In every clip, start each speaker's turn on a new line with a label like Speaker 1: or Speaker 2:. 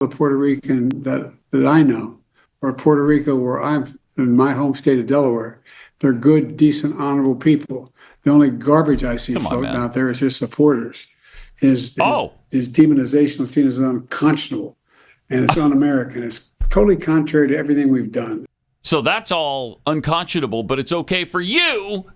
Speaker 1: The Puerto Rican that I know, or Puerto Rico where I'm in my home state of Delaware, they're good, decent, honorable people. The only garbage I see floating out there is his supporters. His demonization of Latinos is unconscionable, and it's un-American. It's totally contrary to everything we've done.
Speaker 2: So that's all unconscionable, but it's okay for you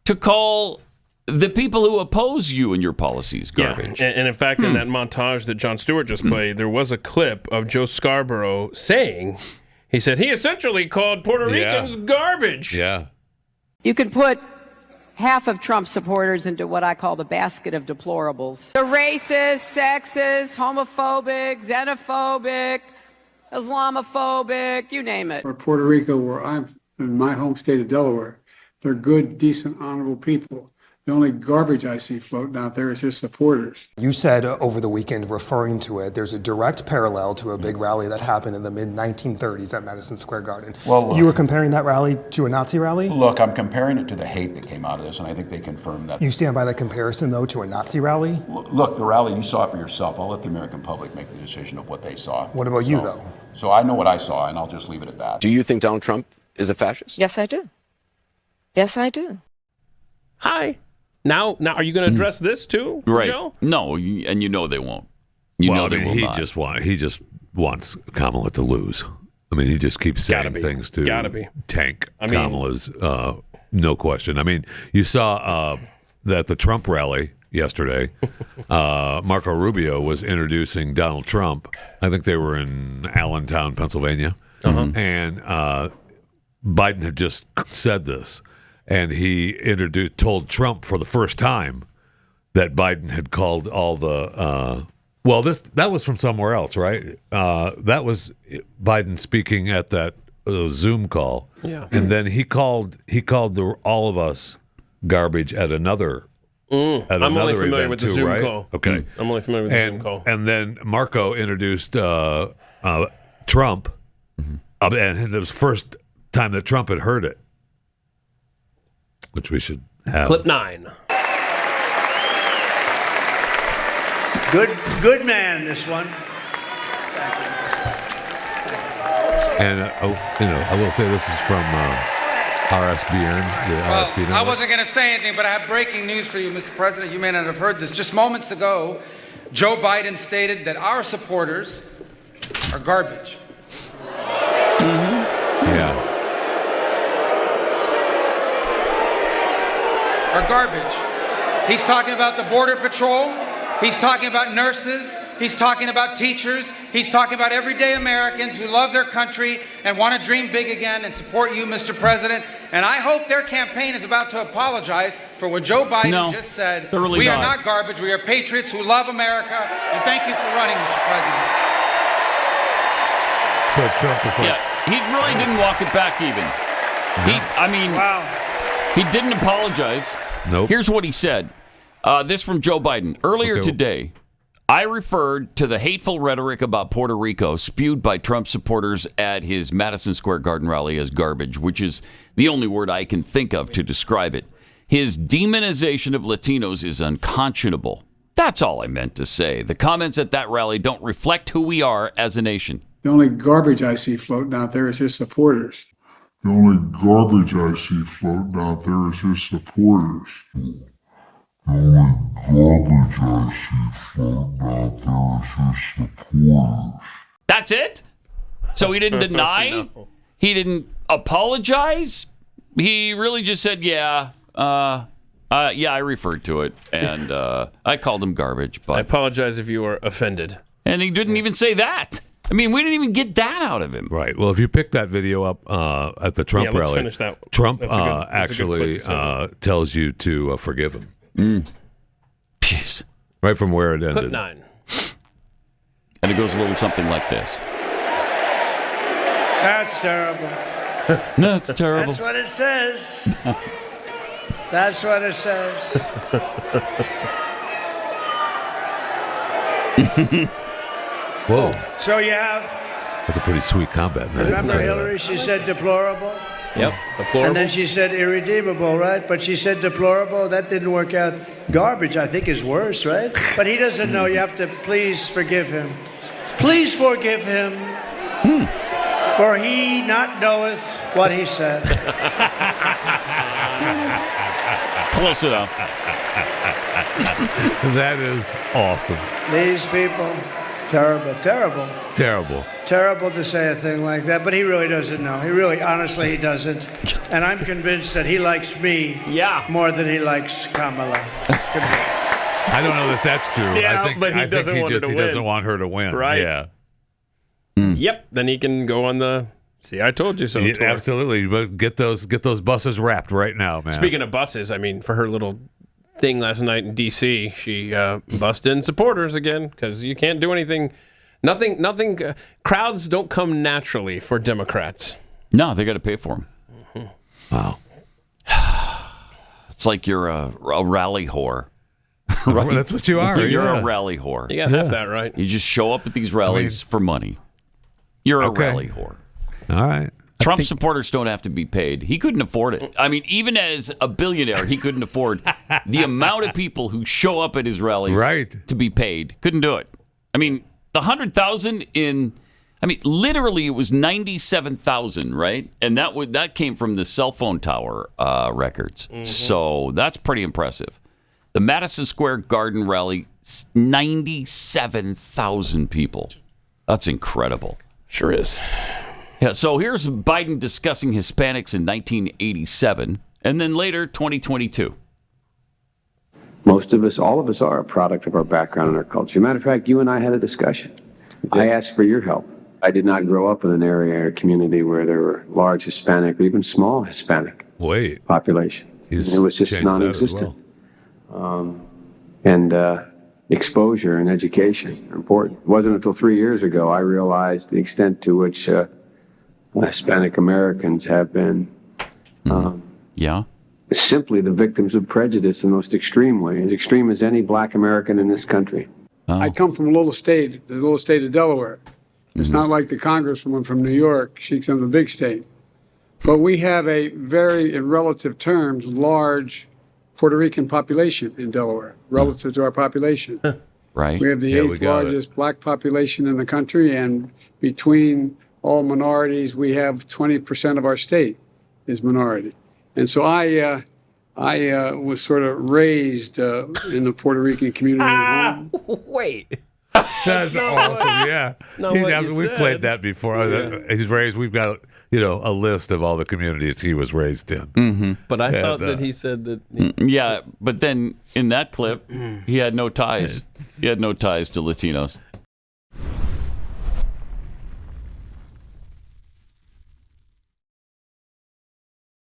Speaker 2: to call the people who oppose you and your policies garbage.
Speaker 3: Yeah. And in fact, in that montage that Jon Stewart just played, there was a clip of Joe Scarborough saying, he said, he essentially called Puerto Ricans garbage.
Speaker 4: Yeah.
Speaker 5: You can put half of Trump supporters into what I call the basket of deplorables. They're racist, sexist, homophobic, xenophobic, Islamophobic, you name it.
Speaker 1: Or Puerto Rico, where I'm in my home state of Delaware, they're good, decent, honorable people. The only garbage I see floating out there is his supporters.
Speaker 6: You said over the weekend, referring to it, there's a direct parallel to a big rally that happened in the mid-1930s at Madison Square Garden.
Speaker 7: Well, look,
Speaker 6: you were comparing that rally to a Nazi rally?
Speaker 7: Look, I'm comparing it to the hate that came out of this, and I think they confirmed that.
Speaker 6: You stand by that comparison, though, to a Nazi rally?
Speaker 7: Look, the rally, you saw it for yourself. I'll let the American public make the decision of what they saw.
Speaker 6: What about you, though?
Speaker 7: So I know what I saw, and I'll just leave it at that.
Speaker 8: Do you think Donald Trump is a fascist?
Speaker 5: Yes, I do. Yes, I do.
Speaker 3: Hi. Now, are you going to address this too, Joe?
Speaker 2: No, and you know they won't. They will not.
Speaker 4: He just wants Kamala to lose. I mean, he just keeps saying things to tank Kamala's, no question. I mean, you saw that the Trump rally yesterday, Marco Rubio was introducing Donald Trump. I think they were in Allentown, Pennsylvania. And Biden had just said this. And he told Trump for the first time that Biden had called all the that was from somewhere else, right? That was Biden speaking at that Zoom call.
Speaker 3: Yeah.
Speaker 4: And then he called all of us garbage at another
Speaker 3: I'm only familiar with the Zoom call.
Speaker 4: Okay.
Speaker 3: I'm only familiar with the Zoom call.
Speaker 4: And then Marco introduced Trump, and it was the first time that Trump had heard it. Which we should have.
Speaker 3: Clip 9.
Speaker 9: Good man, this one.
Speaker 4: And I will say this is from RSBN.
Speaker 10: I wasn't going to say anything, but I have breaking news for you, Mr. President. You may not have heard this. Just moments ago, Joe Biden stated that our supporters are garbage.
Speaker 4: Yeah.
Speaker 10: Are garbage. He's talking about the Border Patrol. He's talking about nurses. He's talking about teachers. He's talking about everyday Americans who love their country and want to dream big again and support you, Mr. President. And I hope their campaign is about to apologize for what Joe Biden just said. We are not garbage. We are patriots who love America. And thank you for running, Mr. President.
Speaker 4: So Trump is like...
Speaker 2: Yeah, he really didn't walk it back even. He didn't apologize.
Speaker 4: Nope.
Speaker 2: Here's what he said. This from Joe Biden. Earlier today, I referred to the hateful rhetoric about Puerto Rico spewed by Trump supporters at his Madison Square Garden rally as garbage, which is the only word I can think of to describe it. His demonization of Latinos is unconscionable. That's all I meant to say. The comments at that rally don't reflect who we are as a nation.
Speaker 1: The only garbage I see floating out there is his supporters.
Speaker 11: The only garbage I see floating out there is his supporters. The only garbage I see floating out there is his supporters.
Speaker 2: That's it? So he didn't deny?
Speaker 3: No.
Speaker 2: He didn't apologize? He really just said, I referred to it, and I called him garbage. But
Speaker 3: I apologize if you were offended.
Speaker 2: And he didn't even say that. I mean, we didn't even get that out of him.
Speaker 4: Right. Well, if you pick that video up at the Trump rally,
Speaker 3: finish that.
Speaker 4: Trump
Speaker 3: actually
Speaker 4: tells you to forgive him.
Speaker 2: Jeez.
Speaker 4: Right from where it ended.
Speaker 3: Clip 9.
Speaker 2: And it goes a little something like this.
Speaker 9: That's terrible.
Speaker 2: That's terrible.
Speaker 9: That's what it says. That's what it says.
Speaker 4: Whoa.
Speaker 9: So you have...
Speaker 4: That's a pretty sweet combat.
Speaker 9: Remember Hillary? She said deplorable.
Speaker 3: Yep, deplorable.
Speaker 9: And then she said irredeemable, right? But she said deplorable. That didn't work out. Garbage, I think, is worse, right? But he doesn't know. You have to please forgive him. Please forgive him, for he not knoweth what he said.
Speaker 2: Close enough.
Speaker 4: That is awesome.
Speaker 9: These people, it's terrible, terrible.
Speaker 4: Terrible.
Speaker 9: Terrible to say a thing like that, but he really doesn't know. He really, honestly, he doesn't. And I'm convinced that he likes me more than he likes Kamala.
Speaker 4: I don't know that that's true.
Speaker 3: Yeah,
Speaker 4: I think,
Speaker 3: but he
Speaker 4: doesn't want her to win.
Speaker 3: Right.
Speaker 4: Yeah.
Speaker 3: Yep. Then he can go on the "See, I told you so" tour.
Speaker 4: Absolutely. But get those buses wrapped right now, man.
Speaker 3: Speaking of buses, I mean, for her little thing last night in D.C., she bussed in supporters again because you can't do anything. Nothing. Crowds don't come naturally for Democrats.
Speaker 2: No, they got to pay for them.
Speaker 3: Mm-hmm.
Speaker 4: Wow.
Speaker 2: It's like you're a rally whore.
Speaker 4: Right? That's what you are.
Speaker 2: You're a rally whore.
Speaker 3: You got half that right.
Speaker 2: You just show up at these rallies for money. You're a rally whore.
Speaker 4: All right.
Speaker 2: Trump supporters don't have to be paid. He couldn't afford it. I mean, even as a billionaire, he couldn't afford the amount of people who show up at his rallies to be paid. Couldn't do it. I mean, the 100,000 literally it was 97,000, right? And that came from the cell phone tower records. Mm-hmm. So that's pretty impressive. The Madison Square Garden rally, 97,000 people. That's incredible.
Speaker 3: Sure is.
Speaker 2: Yeah, so here's Biden discussing Hispanics in 1987, and then later, 2022.
Speaker 12: Most of us, all of us are a product of our background and our culture. Matter of fact, you and I had a discussion. I asked for your help. I did not grow up in an area or community where there were large Hispanic or even small Hispanic population. It was just non-existent. Exposure and education are important. It wasn't until 3 years ago I realized the extent to which Hispanic Americans have been simply the victims of prejudice in the most extreme way, as extreme as any black American in this country.
Speaker 1: I come from the little state of Delaware. It's not like the congresswoman from New York. She's from the big state. But we have a very, in relative terms, large Puerto Rican population in Delaware relative to our population.
Speaker 2: Right.
Speaker 1: We have the eighth largest black population in the country, and between all minorities, we have 20% of our state is minority. And so I was sort of raised in the Puerto Rican community at home.
Speaker 3: Wait.
Speaker 4: That's awesome. Yeah. We've played that before. He's raised. We've got a list of all the communities he was raised in.
Speaker 2: Mm-hmm.
Speaker 3: But I thought that he said that.
Speaker 2: Yeah, but then in that clip, he had no ties. He had no ties to Latinos.